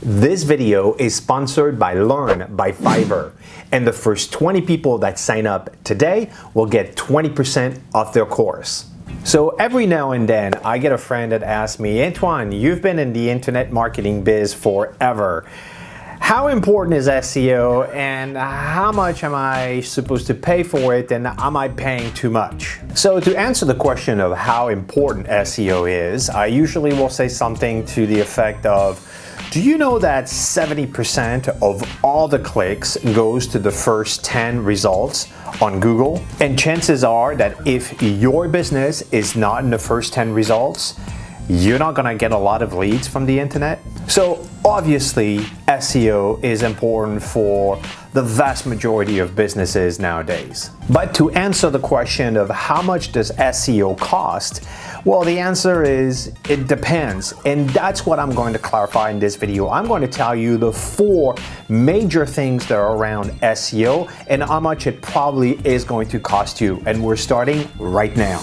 This video is sponsored by Learn by Fiverr, and the first 20 people that sign up today will get 20% off their course. So every now and then I get a friend that asks me, Antoine, you've been in the internet marketing biz forever. How important is SEO and how much am I supposed to pay for it, and am I paying too much? So to answer the question of how important SEO is, I usually will say something to the effect of, do you know that 70% of all the clicks goes to the first 10 results on Google? And chances are that if your business is not in the first 10 results, you're not gonna get a lot of leads from the internet. So obviously SEO is important for the vast majority of businesses nowadays. But to answer the question of how much does SEO cost, well, the answer is it depends. And that's what I'm going to clarify in this video. I'm going to tell you the 4 major things that are around SEO and how much it probably is going to cost you. And we're starting right now.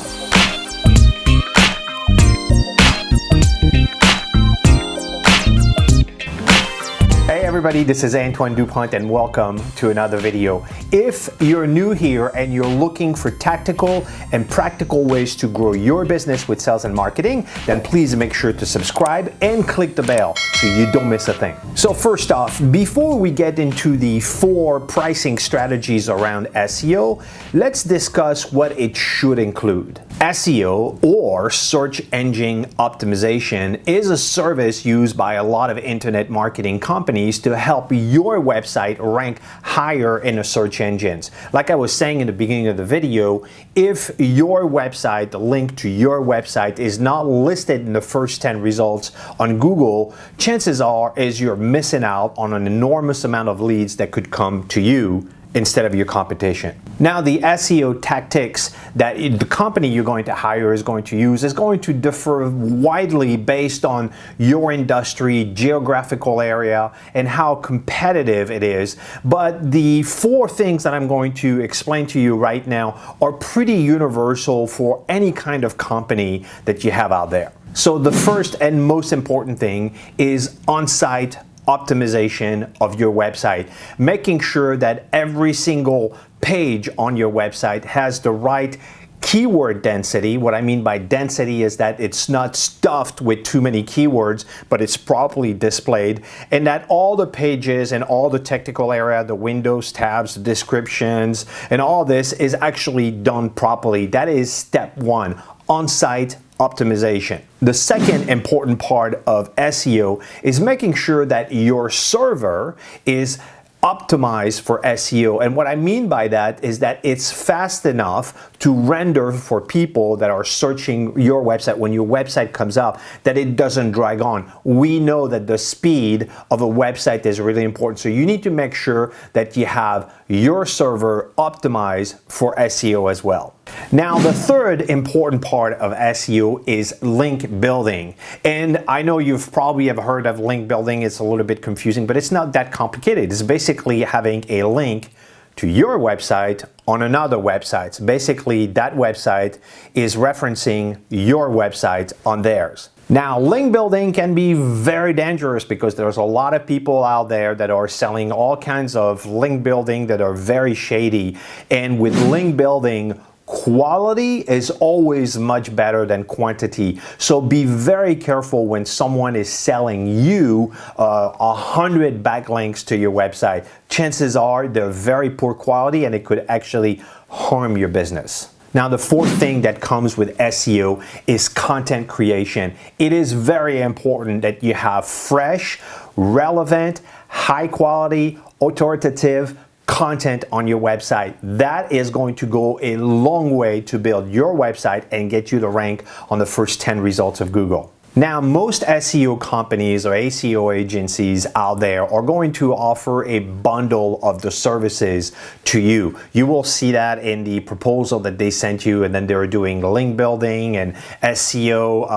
Hey everybody, this is Antoine Dupont and welcome to another video. If you're new here and you're looking for tactical and practical ways to grow your business with sales and marketing, then please make sure to subscribe and click the bell so you don't miss a thing. So first off, before we get into the 4 pricing strategies around SEO, let's discuss what it should include. SEO, or search engine optimization, is a service used by a lot of internet marketing companies to help your website rank higher in the search engines. Like I was saying in the beginning of the video, if your website, the link to your website, is not listed in the first 10 results on Google, chances are you're missing out on an enormous amount of leads that could come to you instead of your competition. Now, the SEO tactics that the company you're going to hire is going to use is going to differ widely based on your industry, geographical area, and how competitive it is. But the 4 things that I'm going to explain to you right now are pretty universal for any kind of company that you have out there. So the first and most important thing is on-site optimization of your website, making sure that every single page on your website has the right keyword density. What I mean by density is that it's not stuffed with too many keywords, but it's properly displayed, and that all the pages and all the technical area, the windows, tabs, descriptions, and all this is actually done properly. That is step 1, on-site optimization. The second important part of SEO is making sure that your server is optimized for SEO. And what I mean by that is that it's fast enough to render for people that are searching your website when your website comes up, that it doesn't drag on. We know that the speed of a website is really important. So you need to make sure that you have your server optimized for SEO as well. Now, the third important part of SEO is link building. And I know you've probably have heard of link building. It's a little bit confusing, but it's not that complicated. It's basically having a link to your website on another website. So basically, that website is referencing your website on theirs. Now, link building can be very dangerous because there's a lot of people out there that are selling all kinds of link building that are very shady. And with link building, quality is always much better than quantity. So be very careful when someone is selling you 100 backlinks to your website. Chances are they're very poor quality and it could actually harm your business. Now, the 4th thing that comes with SEO is content creation. It is very important that you have fresh, relevant, high quality, authoritative content on your website. That is going to go a long way to build your website and get you to rank on the first 10 results of Google. Now, most SEO companies or SEO agencies out there are going to offer a bundle of the services to you. You will see that in the proposal that they sent you, and then they're doing link building and SEO,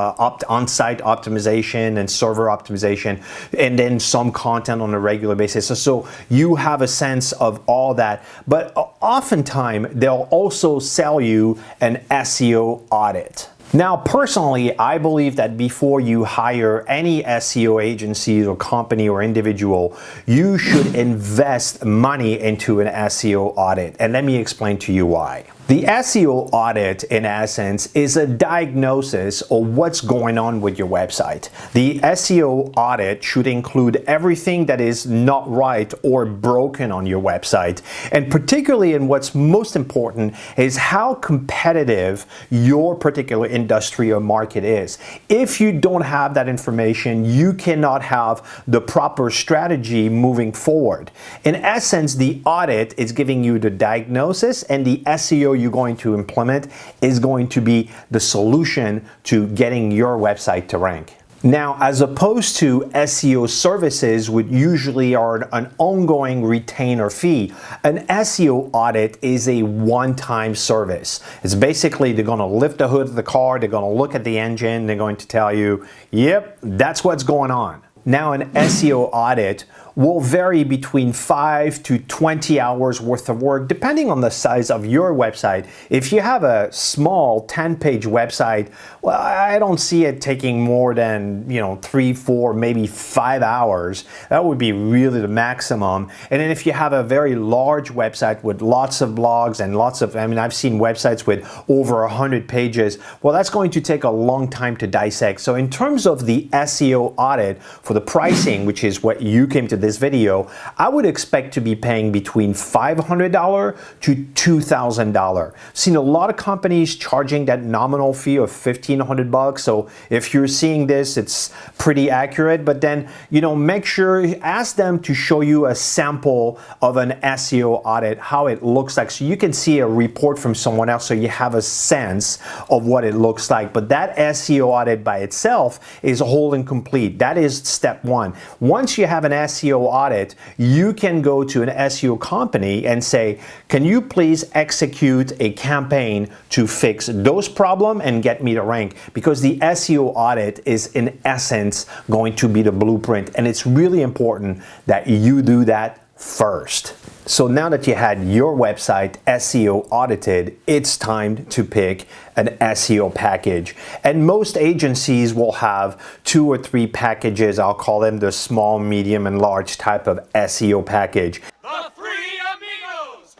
on-site optimization and server optimization, and then some content on a regular basis. So you have a sense of all that. But oftentimes, they'll also sell you an SEO audit. Now, personally, I believe that before you hire any SEO agency or company or individual, you should invest money into an SEO audit. And let me explain to you why. The SEO audit, in essence, is a diagnosis of what's going on with your website. The SEO audit should include everything that is not right or broken on your website. And particularly in what's most important is how competitive your particular industry or market is. If you don't have that information, you cannot have the proper strategy moving forward. In essence, the audit is giving you the diagnosis, and the SEO you're going to implement is going to be the solution to getting your website to rank. Now, as opposed to SEO services, which usually are an ongoing retainer fee, an SEO audit is a one-time service. It's basically they're going to lift the hood of the car, they're going to look at the engine, they're going to tell you, yep, that's what's going on. Now, an SEO audit will vary between 5 to 20 hours worth of work, depending on the size of your website. If you have a small 10-page website, well, I don't see it taking more than 3, 4, maybe 5 hours. That would be really the maximum. And then if you have a very large website with lots of blogs and lots of, I've seen websites with over 100 pages, well, that's going to take a long time to dissect. So in terms of the SEO audit for the pricing, which is what you came to this video, I would expect to be paying between $500 to $2,000. Seen a lot of companies charging that nominal fee of $1,500. So if you're seeing this, it's pretty accurate. But then, make sure, ask them to show you a sample of an SEO audit, how it looks like, so you can see a report from someone else, so you have a sense of what it looks like. But that SEO audit by itself is whole and complete. That is step one. Once you have an SEO audit, you can go to an SEO company and say, can you please execute a campaign to fix those problems and get me to rank? Because the SEO audit is in essence going to be the blueprint, and it's really important that you do that first. So now that you had your website SEO audited, it's time to pick an SEO package. And most agencies will have 2 or 3 packages. I'll call them the small, medium, and large type of SEO package. The Three Amigos!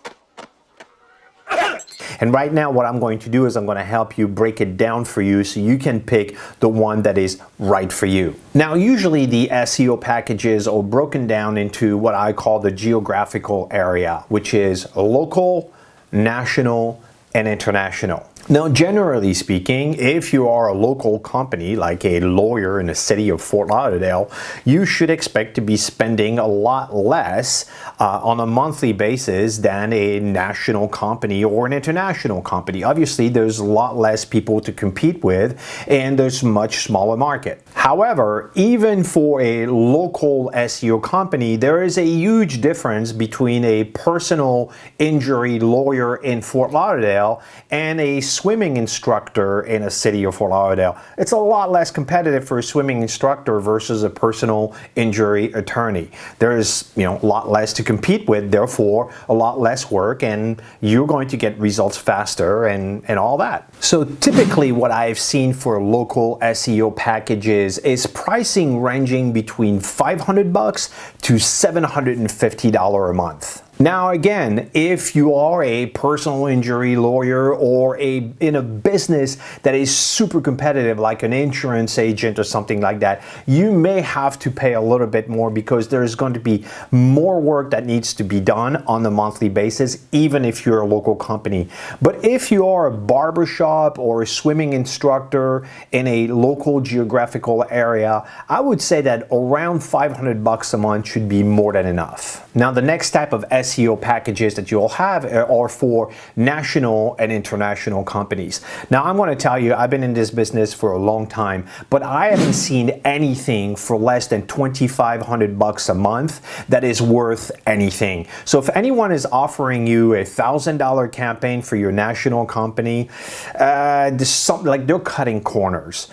And right now what I'm going to do is I'm going to help you break it down for you so you can pick the one that is right for you. Now, usually the SEO packages are broken down into what I call the geographical area, which is local, national, and international. Now, generally speaking, if you are a local company like a lawyer in the city of Fort Lauderdale, you should expect to be spending a lot less on a monthly basis than a national company or an international company. Obviously, there's a lot less people to compete with, and there's a much smaller market. However, even for a local SEO company, there is a huge difference between a personal injury lawyer in Fort Lauderdale and a swimming instructor in a city of Fort Lauderdale. It's a lot less competitive for a swimming instructor versus a personal injury attorney. There's a lot less to compete with, therefore a lot less work, and you're going to get results faster and all that. So typically what I've seen for local SEO packages is pricing ranging between $500 to $750 a month. Now again, if you are a personal injury lawyer or in a business that is super competitive like an insurance agent or something like that, you may have to pay a little bit more because there's going to be more work that needs to be done on a monthly basis, even if you're a local company. But if you are a barbershop or a swimming instructor in a local geographical area, I would say that around $500 a month should be more than enough. Now the next type of SEO packages that you'll have are for national and international companies. Now I'm going to tell you, I've been in this business for a long time, but I haven't seen anything for less than $2,500 a month that is worth anything. So if anyone is offering you $1,000 campaign for your national company, there's something like they're cutting corners.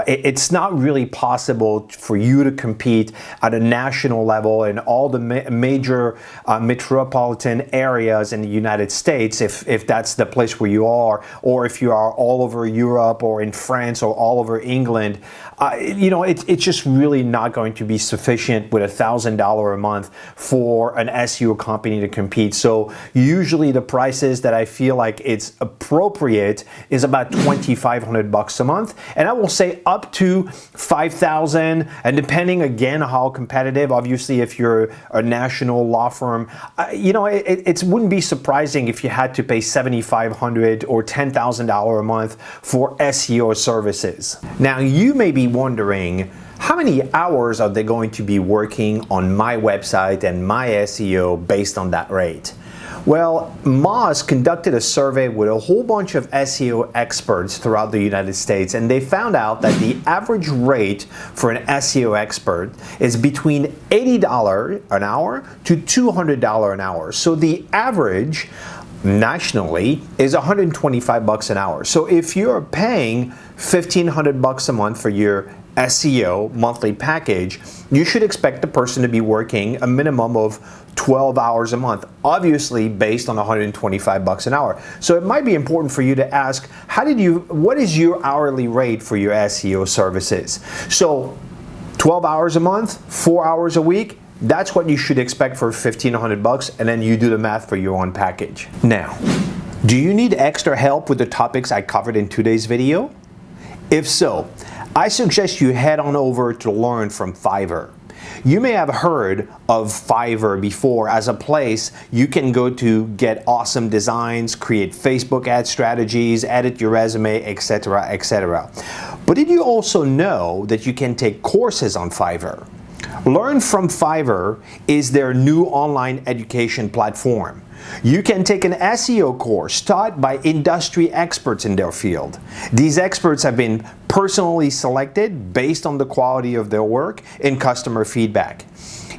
It's not really possible for you to compete at a national level in all the major metropolitan metropolitan areas in the United States, if that's the place where you are, or if you are all over Europe or in France or all over England, it's just really not going to be sufficient with $1,000 a month for an SEO company to compete. So usually the prices that I feel like it's appropriate is about $2,500 a month, and I will say up to $5,000, and depending again how competitive. Obviously, if you're a national law firm, it wouldn't be surprising if you had to pay $7,500 or $10,000 a month for SEO services. Now you may be wondering, how many hours are they going to be working on my website and my SEO based on that rate? Well, Moz conducted a survey with a whole bunch of SEO experts throughout the United States, and they found out that the average rate for an SEO expert is between $80 an hour to $200 an hour. So the average nationally is $125 an hour. So if you're paying $1,500 a month for your SEO monthly package, you should expect the person to be working a minimum of 12 hours a month, obviously based on $125 an hour. So it might be important for you to ask, what is your hourly rate for your SEO services? So 12 hours a month, 4 hours a week, that's what you should expect for $1,500, and then you do the math for your own package. Now, do you need extra help with the topics I covered in today's video? If so, I suggest you head on over to learn from Fiverr. You may have heard of Fiverr before as a place you can go to get awesome designs, create Facebook ad strategies, edit your resume, etc., etc. But did you also know that you can take courses on Fiverr? Learn from Fiverr is their new online education platform. You can take an SEO course taught by industry experts in their field. These experts have been personally selected based on the quality of their work and customer feedback.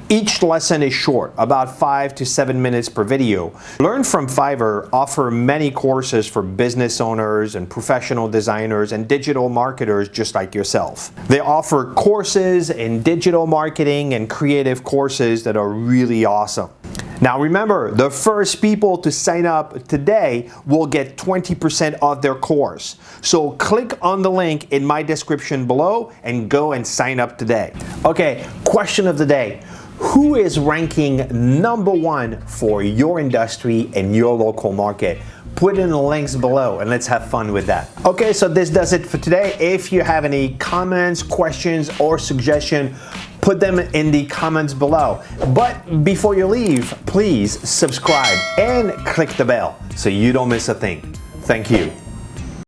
Each lesson is short, about 5 to 7 minutes per video. Learn from Fiverr offer many courses for business owners and professional designers and digital marketers just like yourself. They offer courses in digital marketing and creative courses that are really awesome. Now remember, the first people to sign up today will get 20% off their course. So click on the link in my description below and go and sign up today. Okay, question of the day. Who is ranking #1 for your industry and your local market? Put in the links below and let's have fun with that. Okay, so this does it for today. If you have any comments, questions, or suggestions, put them in the comments below. But before you leave, please subscribe and click the bell so you don't miss a thing. Thank you.